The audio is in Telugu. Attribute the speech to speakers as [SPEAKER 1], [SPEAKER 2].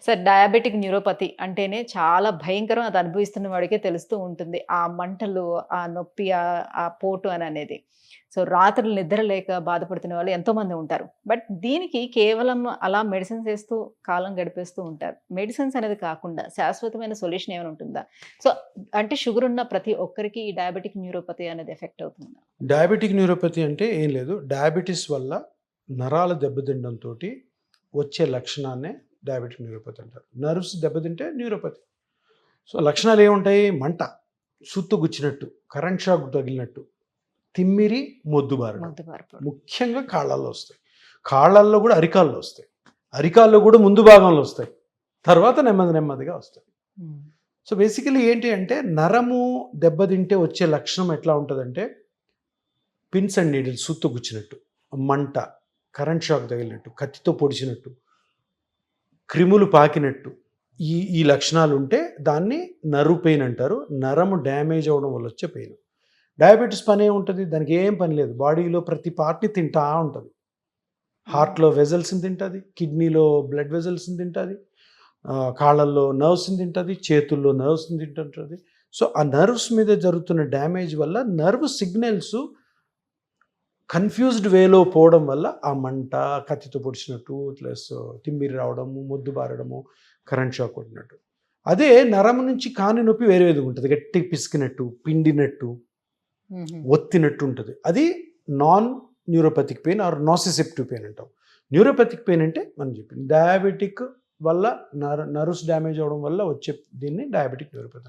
[SPEAKER 1] సార్ డయాబెటిక్ న్యూరోపతి అంటేనే చాలా భయంకరం. అది అనుభవిస్తున్న వాడికే తెలుస్తూ ఉంటుంది. ఆ మంటలు, ఆ నొప్పి, ఆ పోటు అనేది. సో, రాత్రులు నిద్ర లేక బాధపడుతున్న వాళ్ళు ఎంతోమంది ఉంటారు. బట్ దీనికి కేవలం అలా మెడిసిన్స్ ఏస్తూ కాలం గడిపేస్తూ ఉంటారు. మెడిసిన్స్ అనేది కాకుండా శాశ్వతమైన సొల్యూషన్ ఏమైనా ఉంటుందా? సో, అంటే షుగర్ ఉన్న ప్రతి ఒక్కరికి ఈ డయాబెటిక్ న్యూరోపతి అనేది ఎఫెక్ట్ అవుతుందా?
[SPEAKER 2] డయాబెటిక్ న్యూరోపతి అంటే ఏం లేదు. డయాబెటిస్ వల్ల నరాలు దెబ్బతినడంతోటి వచ్చే లక్షణాన్నే డయాబెటిక్ న్యూరోపతి అంటారు. నర్వ్స్ దెబ్బతింటే న్యూరోపతి. సో, లక్షణాలు ఏముంటాయి? మంట, సుత్తు గుచ్చినట్టు, కరెంట్ షాక్ తగిలినట్టు, తిమ్మిరి, మొద్దుబారడం.
[SPEAKER 1] మొద్దు బారిపోవడం.
[SPEAKER 2] ముఖ్యంగా కాళ్ళల్లో వస్తాయి. కాళ్ళల్లో కూడా అరికాల్లో వస్తాయి. అరికాల్లో కూడా ముందు భాగంలో వస్తాయి. తర్వాత నెమ్మది నెమ్మదిగా వస్తాయి.
[SPEAKER 1] హ్మ్.
[SPEAKER 2] సో, బేసికల్లీ ఏంటి అంటే నరము దెబ్బతింటే వచ్చే లక్షణం ఎట్లా ఉంటదంటే పిన్స్ అండ్ నీడిల్స్ సుత్తు గుచ్చినట్టు, మంట, కరెంట్ షాక్ తగిలినట్టు, కత్తితో పొడిచినట్టు, క్రిములు పాకినట్టు ఈ ఈ లక్షణాలు ఉంటే దాన్ని నర్వ్ పెయిన్ అంటారు. నరము డ్యామేజ్ అవ్వడం వల్ల వచ్చే పెయిన్. డయాబెటీస్ పని ఏముంటుంది? దానికి ఏం పని లేదు. బాడీలో ప్రతి పార్ట్‌ని తింటా ఉంటది. హార్ట్‌లో వెజల్స్‌ని తింటది, కిడ్నీలో బ్లడ్ వెజల్స్‌ని తింటది, కాళ్ళల్లో నర్వ్స్‌ని తింటది, చేతుల్లో నర్వ్స్‌ని తింటుంటది. సో, ఆ నర్వ్స్ మీద జరుగుతున్న డ్యామేజ్ వల్ల నర్వ్ సిగ్నల్స్ కన్‌ఫ్యూజ్డ్ వేలో పోవడం వల్ల ఆ మంట, కత్తితో పొడిచినట్టు, ప్లస్ తిమ్మిరి రావడము, మొద్దు బారడము, కరెంట్ షాక్ కొట్టినట్టు. అదే నరం నుంచి కాని నొప్పి వేరే విధంగా ఉంటది. గట్టిగా పిసికినట్టు, పిండినట్టు,
[SPEAKER 1] హుహు.
[SPEAKER 2] ఒత్తినట్టు ఉంటది. అది non neuropathic pain or nociceptive pain అంటాం. న్యూరోపతిక్ పెయిన్ అంటే మనం చెప్పింది డయాబెటిక్ వల్ల నర్వ్స్ డ్యామేజ్ అవ్వడం వల్ల వచ్చే దీన్ని డయాబెటిక్ న్యూరోపతి.